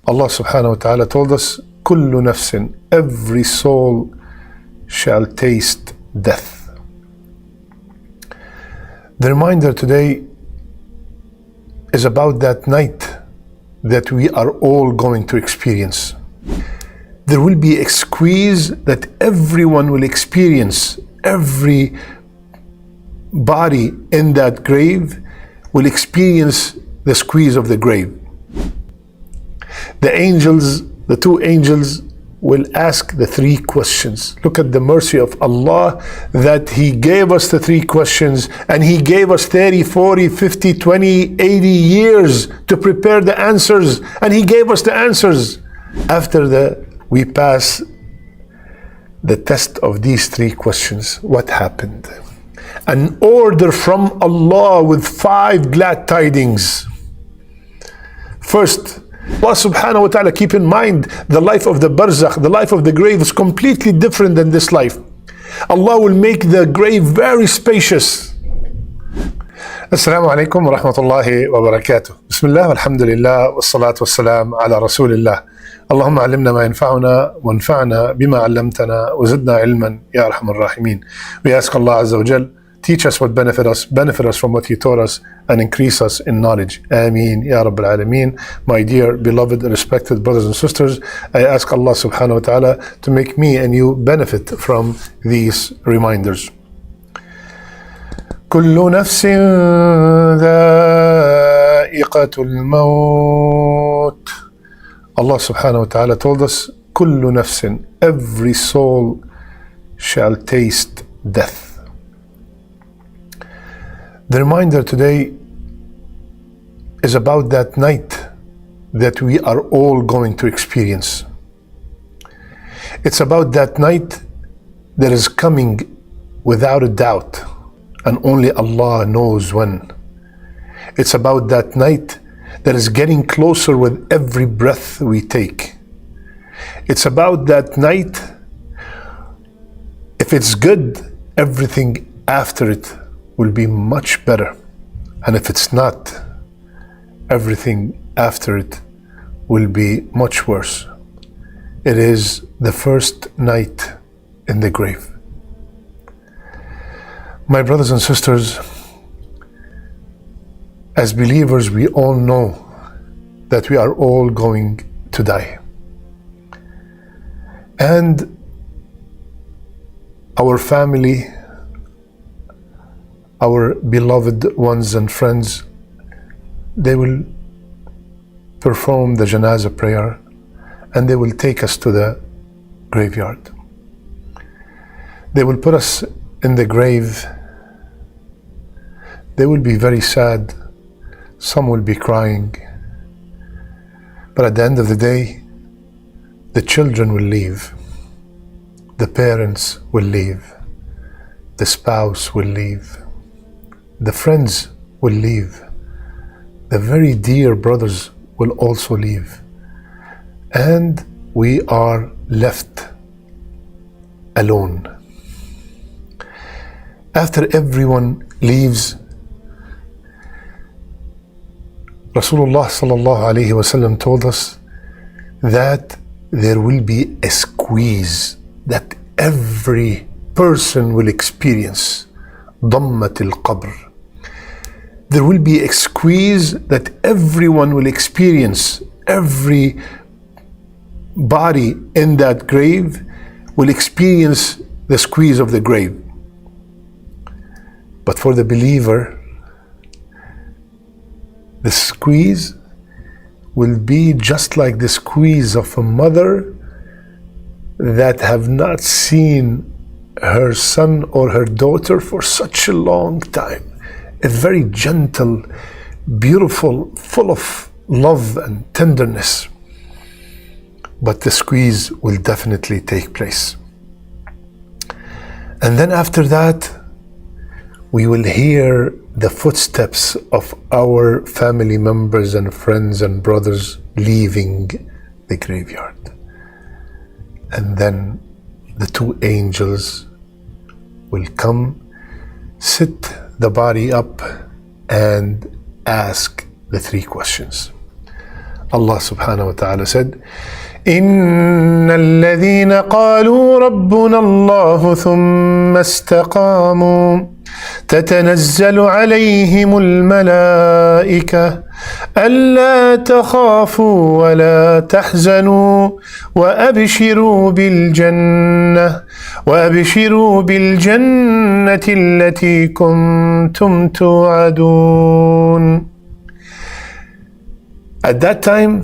Allah subhanahu wa ta'ala told us, Kullu nafsin, every soul shall taste death. The reminder today is about that night that we are all going to experience. There will be a squeeze that everyone will experience. Every body in that grave will experience the squeeze of the grave. The two angels will ask the three questions. Look at the mercy of Allah that He gave us the three questions, and He gave us 30, 40, 50, 20, 80 years to prepare the answers, and He gave us the answers. After we pass the test of these three questions, what happened? An order from Allah with 5 glad tidings. First, Allah subhanahu wa ta'ala, keep in mind, the life of the Barzakh, the life of the grave is completely different than this life. Allah will make the grave very spacious. Assalamu alaikum wa rahmatullahi wa barakatuh. Bismillah, alhamdulillah, wa salatu wa salam ala rasulillah. Allahumma alimna ma yanfa'una wa anfa'na bima allamtana wa zidna ilman ya arhamar rahimin. We ask Allah Azza wa Jal, teach us what benefit us from what He taught us, and increase us in knowledge. Ameen, Ya Rabbil Alameen. My dear, beloved, respected brothers and sisters, I ask Allah subhanahu wa ta'ala to make me and you benefit from these reminders. كل نفس ذائقة الموت. Allah subhanahu wa ta'ala told us, كل نفس, every soul shall taste death. The reminder today is about that night that we are all going to experience. It's about that night that is coming without a doubt, and only Allah knows when. It's about that night that is getting closer with every breath we take. It's about that night, if it's good, everything after it will be much better. And if it's not, everything after it will be much worse. It is the first night in the grave. My brothers and sisters, as believers, we all know that we are all going to die. And our family, our beloved ones and friends, they will perform the janazah prayer, and they will take us to the graveyard. They will put us in the grave. They will be very sad. Some will be crying. But at the end of the day, the children will leave. The parents will leave. The spouse will leave. The friends will leave. The very dear brothers will also leave. And we are left alone. After everyone leaves, Rasulullah sallallahu alayhi wa sallam told us that there will be a squeeze that every person will experience. ضمة القبر. There will be a squeeze that everyone will experience. Every body in that grave will experience the squeeze of the grave. But for the believer, the squeeze will be just like the squeeze of a mother that have not seen her son or her daughter for such a long time. A very gentle, beautiful, full of love and tenderness. But the squeeze will definitely take place. And then after that, we will hear the footsteps of our family members and friends and brothers leaving the graveyard. And then the two angels will come, sit the body up, and ask the three questions. Allah subhanahu wa ta'ala said, إن الذين قالوا ربنا الله ثم استقاموا تتنزل عليهم الملائكة ألا تخافوا ولا تحزنوا وأبشروا بالجنة التي كنتم توعدون. At that time,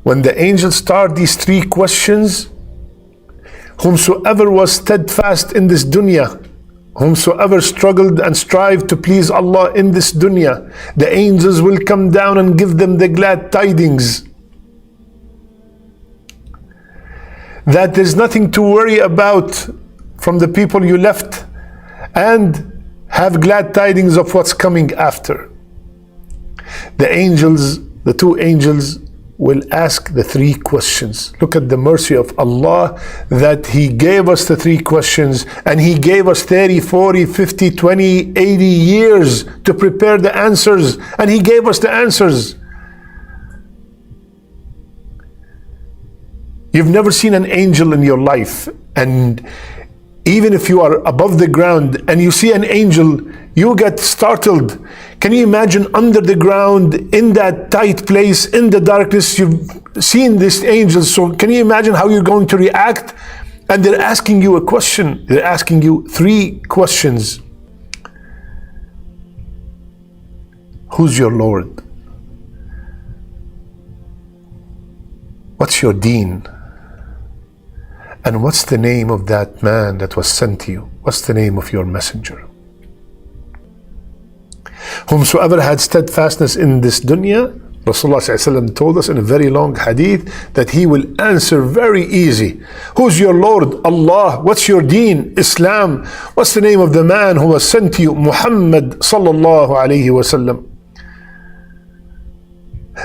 when the angels start these three questions, whomsoever was steadfast in this dunya, whomsoever struggled and strived to please Allah in this dunya, the angels will come down and give them the glad tidings that there's nothing to worry about from the people you left, and have glad tidings of what's coming after. The angels, the two angels, will ask the three questions. Look at the mercy of Allah that He gave us the three questions, and He gave us 30, 40, 50, 20, 80 years to prepare the answers, and He gave us the answers. You've never seen an angel in your life, and even if you are above the ground and you see an angel, you get startled. Can you imagine under the ground, in that tight place, in the darkness, you've seen these angels, so can you imagine how you're going to react? And they're asking you a question. They're asking you three questions. Who's your Lord? What's your deen? And what's the name of that man that was sent to you? What's the name of your messenger? Whomsoever had steadfastness in this dunya, Rasulullah ﷺ told us in a very long hadith that he will answer very easy. Who's your Lord? Allah. What's your deen? Islam. What's the name of the man who was sent to you? Muhammad sallallahu alayhi wasallam.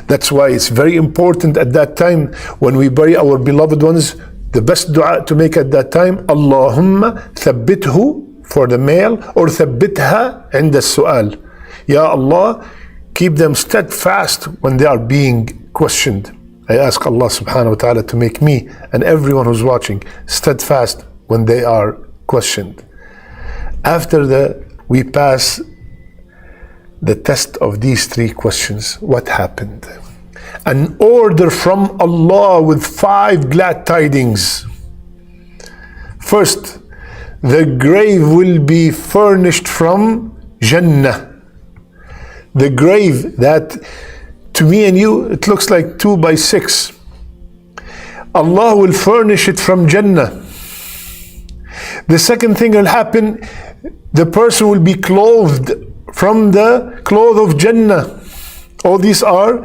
That's why it's very important at that time when we bury our beloved ones, the best dua to make at that time, Allahumma thabbithu for the male, or thabbitha inda su'al. Ya Allah, keep them steadfast when they are being questioned. I ask Allah subhanahu wa ta'ala to make me and everyone who's watching steadfast when they are questioned. After we pass the test of these three questions, what happened? An order from Allah with 5 glad tidings. First, the grave will be furnished from Jannah. The grave that to me and you, it looks like 2 by 6. Allah will furnish it from Jannah. The second thing will happen, the person will be clothed from the cloth of Jannah. All these are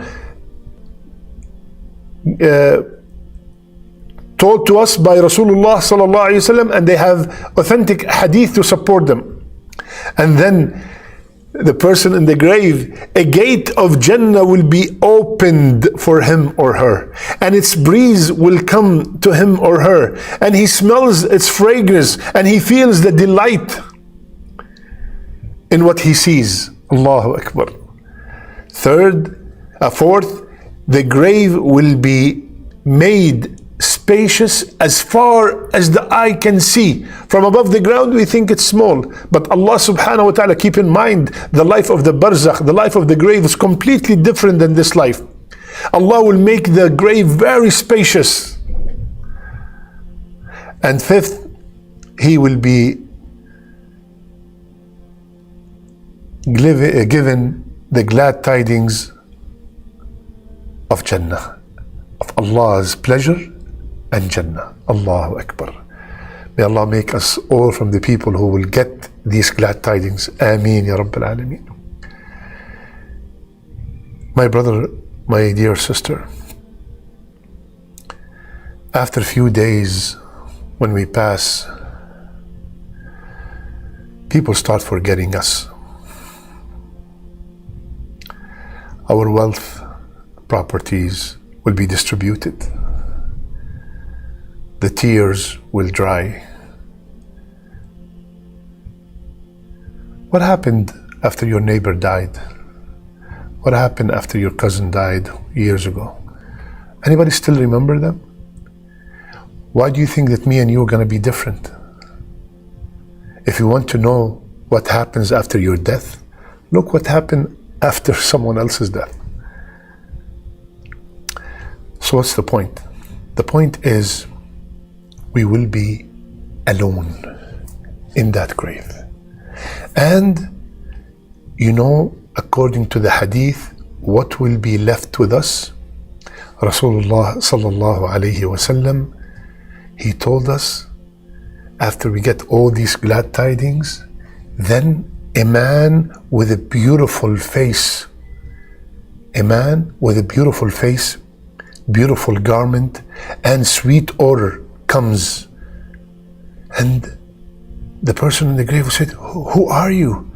told to us by Rasulullah sallallahu alaihi wasallam, and they have authentic hadith to support them. And then the person in the grave, a gate of Jannah will be opened for him or her, and its breeze will come to him or her, and he smells its fragrance, and he feels the delight in what he sees. Allahu Akbar. Fourth, the grave will be made spacious as far as the eye can see. From above the ground we think it's small, but Allah subhanahu wa ta'ala, keep in mind, the life of the Barzakh, the life of the grave is completely different than this life. Allah will make the grave very spacious. And fifth, He will be given the glad tidings of Jannah, of Allah's pleasure and Jannah. Allahu Akbar. May Allah make us all from the people who will get these glad tidings. Ameen ya Rabbil Alameen. My brother, my dear sister, after a few days when we pass, people start forgetting us. Our wealth, properties will be distributed. The tears will dry. What happened after your neighbor died? What happened after your cousin died years ago? Anybody still remember them? Why do you think that me and you are going to be different? If you want to know what happens after your death, look what happened after someone else's death. So what's the point? The point is we will be alone in that grave. And you know, according to the hadith, what will be left with us? Rasulullah sallallahu alayhi wasallam, he told us, after we get all these glad tidings, then a man with a beautiful face, beautiful garment, and sweet odor comes. And the person in the grave said, who are you?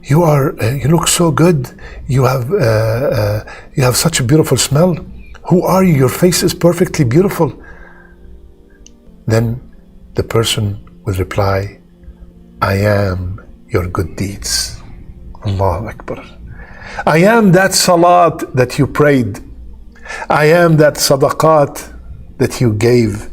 You look so good. You have such a beautiful smell. Who are you? Your face is perfectly beautiful. Then the person will reply, I am your good deeds. Allahu Akbar. I am that salat that you prayed. I am that sadaqat that you gave.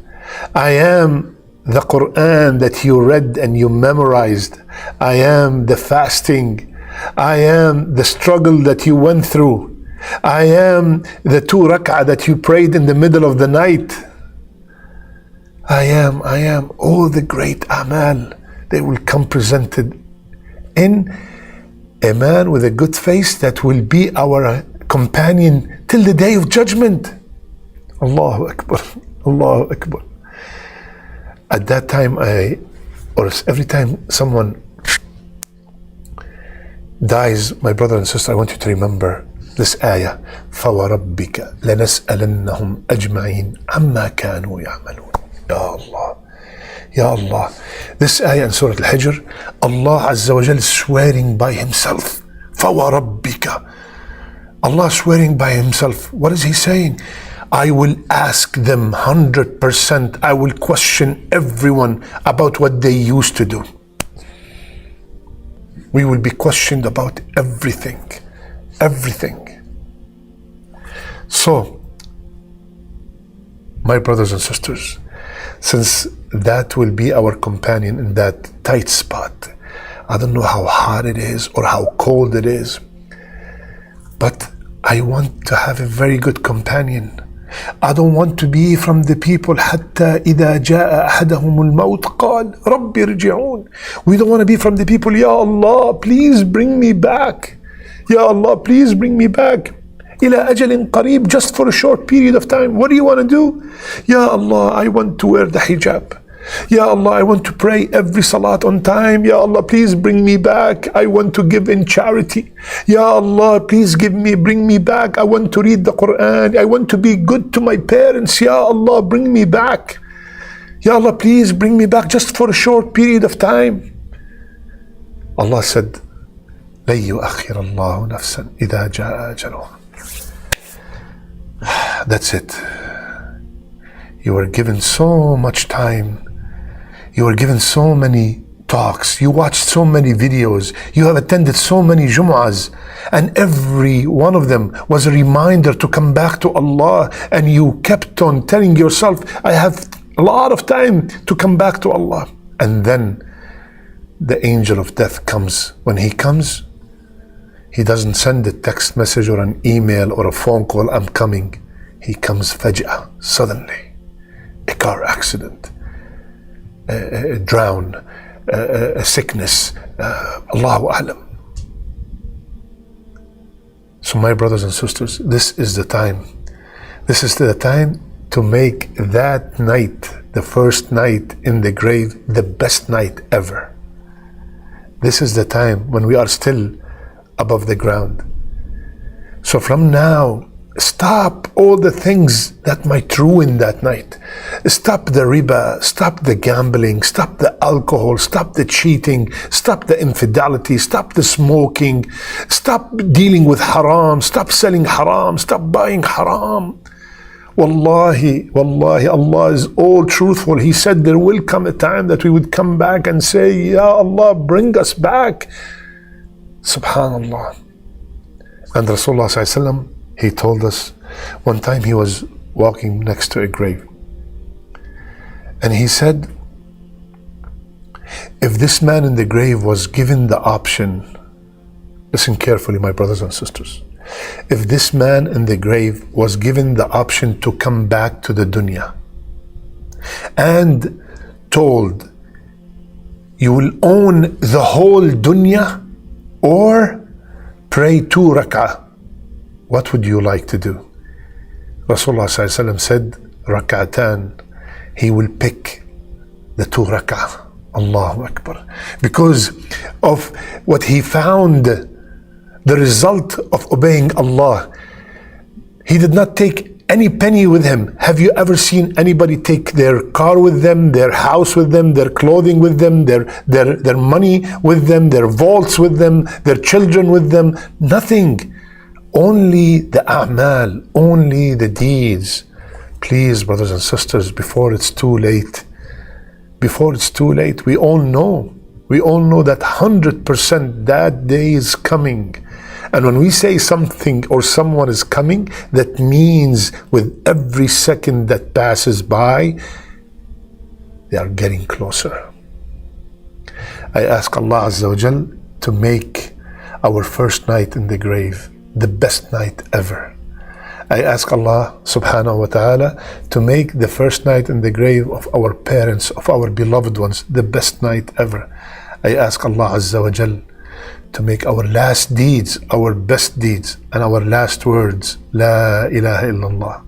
I am the Quran that you read and you memorized. I am the fasting. I am the struggle that you went through. I am the 2 rak'ah that you prayed in the middle of the night. I am all the great amal. They will come presented in a man with a good face that will be our companion till the day of judgment. Allahu Akbar, Allahu Akbar. At that time, every time someone dies, my brother and sister, I want you to remember this ayah. فَوَرَبِّكَ لَنَسْأَلَنَّهُمْ أَجْمَعِينَ عَمَّا كَانُوا يَعْمَلُونَ. Ya Allah, Ya Allah. This ayah in Surah Al-Hijr, Allah Azza wa Jal is swearing by Himself. فَوَرَبِّكَ. Allah swearing by Himself. What is He saying? I will ask them 100%. I will question everyone about what they used to do. We will be questioned about everything. So, my brothers and sisters, since that will be our companion in that tight spot, I don't know how hot it is or how cold it is, but I want to have a very good companion. I don't want to be from the people حتى إذا جاء أحدهم الموت قال رب ارجعون. We don't want to be from the people, Ya Allah, please bring me back. Ya Allah, please bring me back. إلى أجل قريب, just for a short period of time. What do you want to do? Ya Allah, I want to wear the hijab. Ya Allah, I want to pray every salat on time. Ya Allah, please bring me back. I want to give in charity. Ya Allah, please bring me back. I want to read the Quran. I want to be good to my parents. Ya Allah, bring me back. Ya Allah, please bring me back just for a short period of time. Allah said, لن يؤخر الله نفسا إذا جاء أجلها. That's it. You were given so much time. You were given so many talks. You watched so many videos. You have attended so many Jumu'ahs. And every one of them was a reminder to come back to Allah. And you kept on telling yourself, I have a lot of time to come back to Allah. And then the angel of death comes. When he comes, he doesn't send a text message or an email or a phone call, I'm coming. He comes faj'ah, suddenly. A car accident, a drown, a sickness, Allahu A'lam. So my brothers and sisters, this is the time. This is the time to make that night, the first night in the grave, the best night ever. This is the time when we are still above the ground. So from now, stop all the things that might ruin that night. Stop the riba, stop the gambling, stop the alcohol, stop the cheating, stop the infidelity, stop the smoking, stop dealing with haram, stop selling haram, stop buying haram. Wallahi, Allah is all truthful. He said there will come a time that we would come back and say, Ya Allah, bring us back. Subhanallah. And Rasulullah ﷺ, he told us, one time he was walking next to a grave. And he said, if this man in the grave was given the option, listen carefully, my brothers and sisters. If this man in the grave was given the option to come back to the dunya and told, you will own the whole dunya or pray 2 rak'ah, what would you like to do? Rasulullah ﷺ said, rak'atan. He will pick the 2 rak'ah. Allahu Akbar. Because of what he found, the result of obeying Allah. He did not take any penny with him. Have you ever seen anybody take their car with them, their house with them, their clothing with them, their money with them, their vaults with them, their children with them? Nothing. Only the a'mal, only the deeds. Please, brothers and sisters, before it's too late, we all know that 100% that day is coming. And when we say something or someone is coming, that means with every second that passes by, they are getting closer. I ask Allah Azza wa Jal to make our first night in the grave the best night ever. I ask Allah subhanahu wa ta'ala to make the first night in the grave of our parents, of our beloved ones, the best night ever. I ask Allah Azza wa Jal to make our last deeds, our best deeds, and our last words, La ilaha illallah.